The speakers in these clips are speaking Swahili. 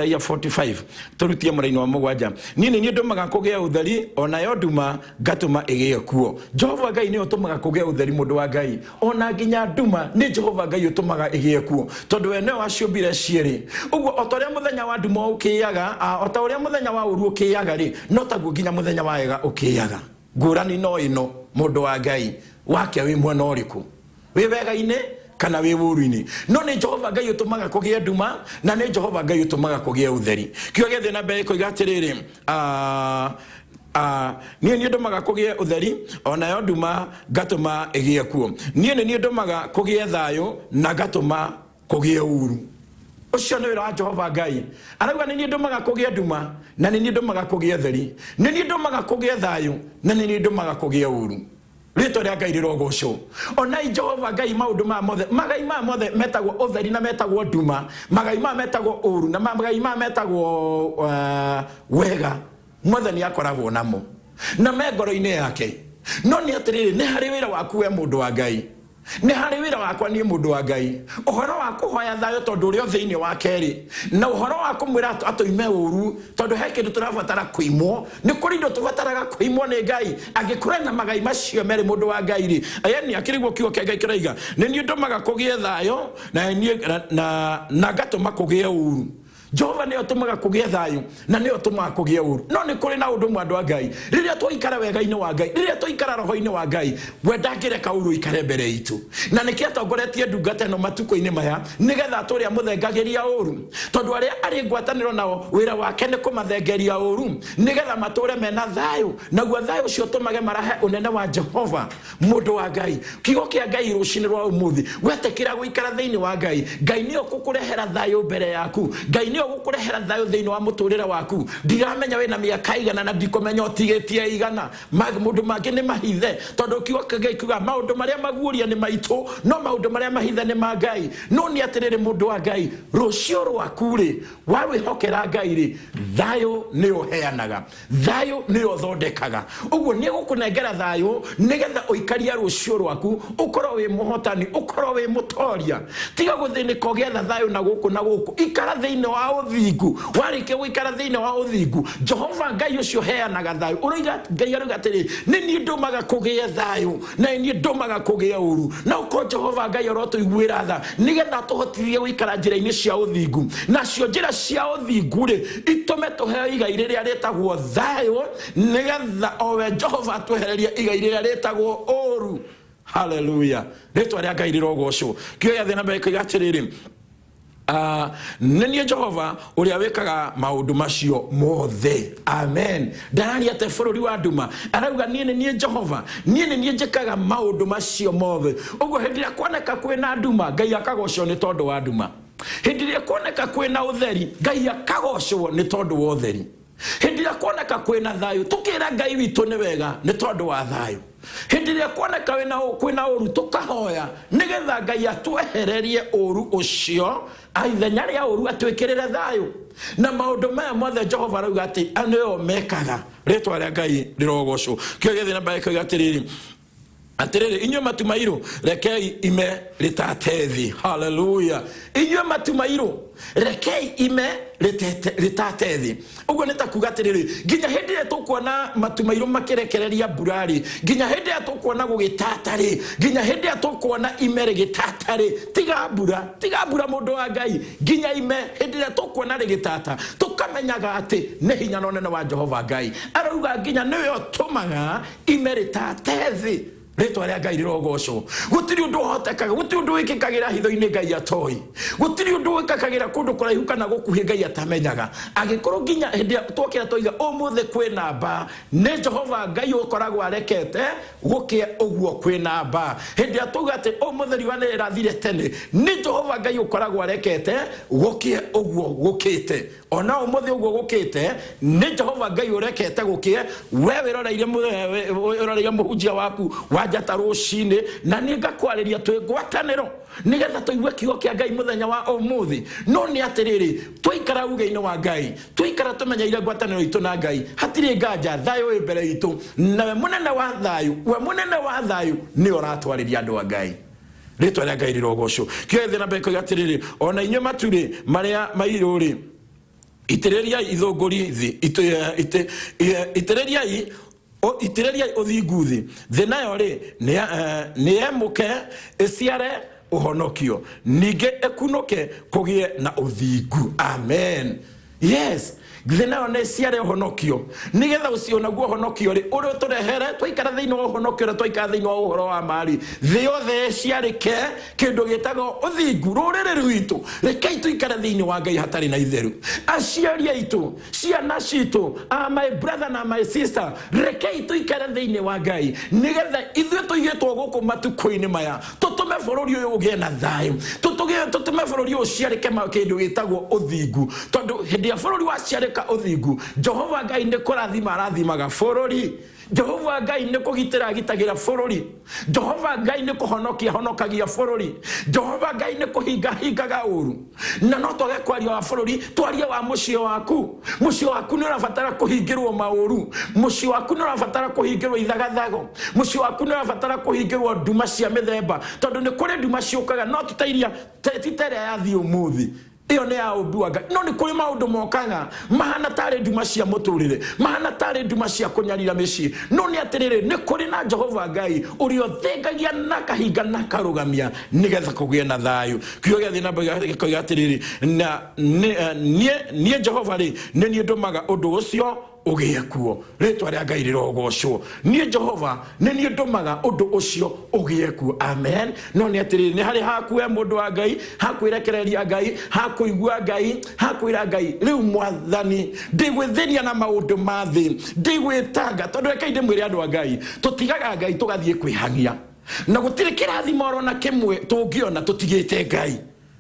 ya 45 turutie muraino wa mugwanja nini ni ndumaga kugia utheri ona yo nduma gatuma igie kuo Jehova Ngai ni utumaga kugia utheri mundu wa Ngai ona nginya nduma ni Jehova Ngai utumaga igie kuo tondu we no aciumbire ciiri uguo otoria muthenya wa nduma ukiyaga otoria muthenya wa uru ukiyaga ri no taguo nginya muthenya wa ega ukiyaga ngurani no ino mundu wa Ngai wake wi mwena uriku wi wega-ini kana we wuru-ini no ni Jehova Ngai utumaga kugia nduma na ni Jehova Ngai utumaga kugia utheri kio gethe na mbere ko igatiriri ni ndumaga kugia utheri ona yo nduma gatuma igie kuo ni ndumaga kugia thayo na gatuma kugia uru ucio ni wira wa Jehova Ngai arauga ni ndumaga kugia nduma na ni ndumaga kugia theri ni ndumaga kugia thayo na ni ndumaga kugia uru rito ria Ngai rirogoco ona Jehova Ngai maundu ma mothe magai ma mothe metagwo utheri na metagwo nduma magai ma metagwo uru na magai ma metagwo wega mothe ni akoragwo namo na megoro-ini yake no ni atiriri ni hari wira waku we mundu wa Ngai ni hari wira wakwa ni mundu wa Ngai uhoro wa kuhoya thayo tondu uri thiini wa keri na uhoro wa kumwira atoime uru tondu he kindu turabatara kuimwo ni kuri ndo tubataraga kuimwo ni Ngai angikura na magai macio meri mundu wa Ngai ri ayani akirigwo kiugo kia Ngai kiraiga ni ndumaga kugia thayo na gatuma kugia uru Jehova ni otumaga kugia thayo na ni otumaga kugia uru no ni kuri na undu mwandu wa Ngai riria twaikara wega-ini wa Ngai riria twaikara roho-ini wa Ngai we ndangireka uru ikare mbere itu na niki atongoretie ndungata no matuko-ini maya nigetha turia muthengagiria uru tondu aria ari ngwataniro nao wira wake ni kumathengeria uru nigetha mature mena thayo naguo thayo ucio tumage marahe unene wa Jehova mundu wa Ngai kiugo kia Ngai rucini rwa umuthi wetekira guikara thiini wa Ngai Ngai ni okukurehera thayo mbere yaku Ngai ni gukurehera thayo thiini wa muturire waku ndiramenya we na miaka igana na ndikomenya otigetie igana mundu mangi ni mahithe tondu kiugo kia Ngai kuga maundu maria maguuria ni maitu no maundu maria mahithe ni ma Ngai no ni atiriri mundu wa Ngai rucio rwaku ri warwihokera Ngai ri thayo ni uheanaga thayo ni uthondekaga uguo ni gukunengera thayo nigetha uikaria rucio rwaku ukorwo wi muhotani ukorwo wi mutoria tiga guthinika ugetha thayo na guku ikara thiini wa uthingu warike guikara thiini wa uthingu Jehova Ngai ucio heanaga thayo uriga Ngai aruga atiri ni ndumaga kugia thayo na ni ndumaga kugia uru na uko Jehova Ngai orotuiguira tha nigetha tuhotithie guikara njira-ini cia uthingu nacio njira cia uthingu ri itume tuheo igai riria ritagwo thayo nigetha owe Jehova twehererie igai riria ritagwo uru haleluya ritwa ria Ngai rirogocwo kio ya thina mbere kigatiriri nini Jehova uria wekaga maundu macio mothe amen ndarani ate bururi wa nduma arauga ni Jehova ni njikaga maundu macio mothe uguo hindiria kuoneka kwina nduma Ngai akagocwo ni tondu wa nduma hindiria kuoneka kwina utheri Ngai akagocwo ni tondu wa utheri hindiria kuoneka kwina thayo tukira Ngai witu ni wega ni tondu wa thayo hindiria kuoneka kwina uru tukahoya nigetha Ngai atwehererie uru ucio aithenya ria uru atwikirire thayo na maundu maya mothe Jehova arauga ati anio mekaga ritwa ria Ngai rirogocwo kio gethe na mbere kigatiriri atiriri inywe matumairu rekei ime ritatethi haleluya inywe matumairu rekei ime ritatethi uguo ni takuga atiriri nginya hindi ria tukuona matumairu makirekereria burari nginya hindi ria tukuona gugitatari nginya hindi ria tukuona ime rigitatari tiga bura mundu wa Ngai nginya ime hindi ria tukuona rigitata tukamenyaga ati ni hinya no nene wa Jehova Ngai arauga nginya niwe otumaga ime ritatethi ritwa ria Ngai rirogocwo gutiri undu hotekaga gutiri undu wikikagira hitho-ini Ngai atoi gutiri undu wikikagira kundu kuraihu kana gukuhi Ngai atamenyaga agikorwo nginya hindi twokira toiga umuthe kwina mba ni Jehova Ngai ukoragwo arekete gukie uguo kwina mba hindi atuga ati umutheri wa nira thire tene ni Jehova Ngai ukoragwo arekete gukie uguo gukite ona umuthe uguo gukite ni Jehova Ngai urekete gukie we wiroreire muhunjia waku wajata rucini na ni ngakwariria twi ngwataniro nigetha tuigue kiugo kia Ngai muthenya wa umuthi no ni atiriri twaikara uge-ini wa Ngai twaikara tumenyeire ngwataniro itu na Ngai hatiri nganja thayo wi mbere itu na we munene wa thayo ni uratwariria andu a Ngai ritwa ria Ngai rirogocwo kio thina mbere kigatiriri ona inywe maturi maria mairuri itereria ithongori thi itereria uthingu thi thi nayo ri ni emuke iciare uhonokio ninge ekunoke kugie na uthingu. Amen. Yes, githina ne ciare honokio nigetha ucio naguo honokio ri uri turehere twaikara thiini wa honokio ri twaikara thiini wa uhoro wa mari thi yothe ciarike kindu gitago uthingu rurire rwitu rekei tuikara thiini wa Ngai hatari na itheru aciari aitu ciana citu my brother na my sister rekei tuikara thiini wa Ngai nigetha ithuĩ tuigĩtwo gũkũ matukũ-inĩ maya tutume bũrũri ũyũ ũgĩe na thayũ tutume bũrũri ũyũ ciarĩke kĩndũ gĩtagwo ũthingu tondu hĩndĩ ya bũrũri wa ciarĩka ũthingu Jehova Ngai nĩ kũrathima arathimaga bũrũri Jehova Ngai nĩ kũgitĩra agitagĩra bũrũri Jehova Ngai nĩ kũhonokia honokagia bũrũri Jehova Ngai nĩ kũhinga hingaga ũru na no twage kwaria wa bũrũri twarie wa mũciĩ waku nĩ ũrabatara kũhingĩrwo maũru mũciĩ waku nĩ ũrabatara kũhingĩrwo ithagathago mũciĩ waku nĩ ũrabatara kũhingĩrwo nduma cia mĩthemba tondũ nĩ kũrĩ nduma ciũkaga no titairia titerĩa yathi ũmũthĩ iyo ne ya ubuaga no ni kuri maundu mokaga mahana tare nduma cia muturire mahana tare nduma cia kunyarira mici no ni atirire ni kuri na Jehova Ngai urio thengagia na kahinga na karugamia nigetha kugie na thayu kio gya thina baga atirire na nie Jehova ri ni ndumaga undu ucio ugie kuo ritwa ria Ngai rirogocwo nie Jehova ni ndumaga undu ucio ugie kuo. Amen. No ni atirire ni hari hakuwe mundu wa Ngai hakwirekereria Ngai hakuigua Ngai hakwira Ngai riu mwathani ndigwithiria na maundu ma thi ndigwitanga tondu reke ndimwire andu a Ngai tutigaga Ngai tugathie kwihangia na gutire kirathimo rona kimwe tungiona tutigite Ngai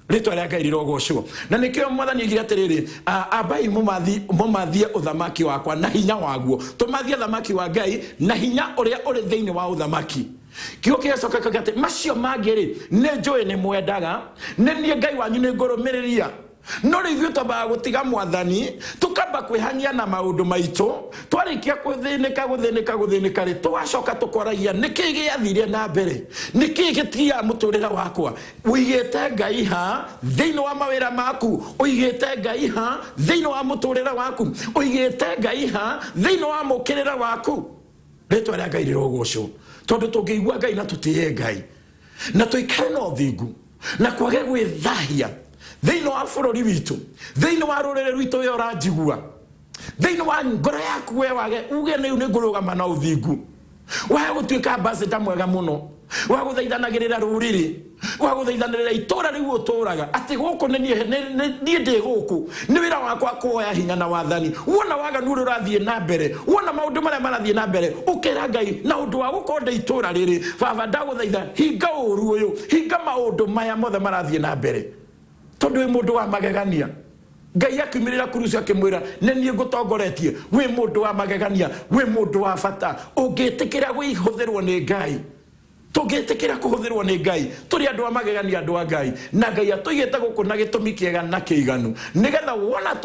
ritwa ria Ngai rirogocwo na nikio mwathani agira atiriri abai mumathie uthamaki wakwa na hinya waguo tumathie uthamaki wa Ngai na hinya uria uri thiini wa uthamaki kio kiecoka kagate macio mangiri ne njoe ne mwendaga ne nie Ngai wanyu ne ngurumiriria no rithio tamba gutiga mwathani tukamba kwihania na maundu maitu twarikia guthinika ri twacoka tukoragia niki giathire na mbere niki gitia muturira wakwa uigite Ngai ha thiini wa mawira maku uigite Ngai ha thiini wa muturira waku uigite Ngai ha thiini wa mukirira waku ritwa ria Ngai rirogocwo tondu tungĩigua Ngai na tutiye Ngai na tuikare na uthingu na kwage gwithahia thiini wa bũrũri witũ thiini wa rũrĩrĩ rwitũ we ũranjigua thiini wa ngoro yaku we wage uge nĩ ngũrũgama na ũthingu wage gũtuĩka ambassador mwega mũno wa gũthaithanagĩrĩra rũrĩrĩ wa gũthaithanĩrĩra itũũra rĩu ũtũũraga atĩ gũkũ niĩ ndĩ gũkũ nĩ wĩra wakwa kuoya hinya na wathani wona waganu ũrĩa ũrathiĩ na mbere wona maũndũ marĩa marathiĩ na mbere ũkĩra Ngai na ũndũ wa gũkorwo ndĩ itũũra rĩrĩ baba ndagũthaitha hinga ũũru ũyũ hinga maũndũ maya mothe marathiĩ na mbere tondu wi mundu wa magegania Ngai akimirira kurucia akimwira ne nie ngutongoretie wi mundu wa magegania wi mundu wa bata ungitikira gwihũthĩrwo ni Ngai tungitikira kuhũthĩrwo ni Ngai turi andu a magegania andu a Ngai na Ngai atuigite guku na gitumi kiega na kiiganu nigetha wona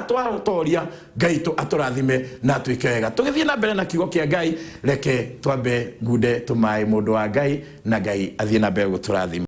twatoria Ngai aturathime na tuike wega tugithie na mbere na kiugo kia Ngai reke twambe ngude tumai mundu wa Ngai na Ngai athie na mbere guturathima.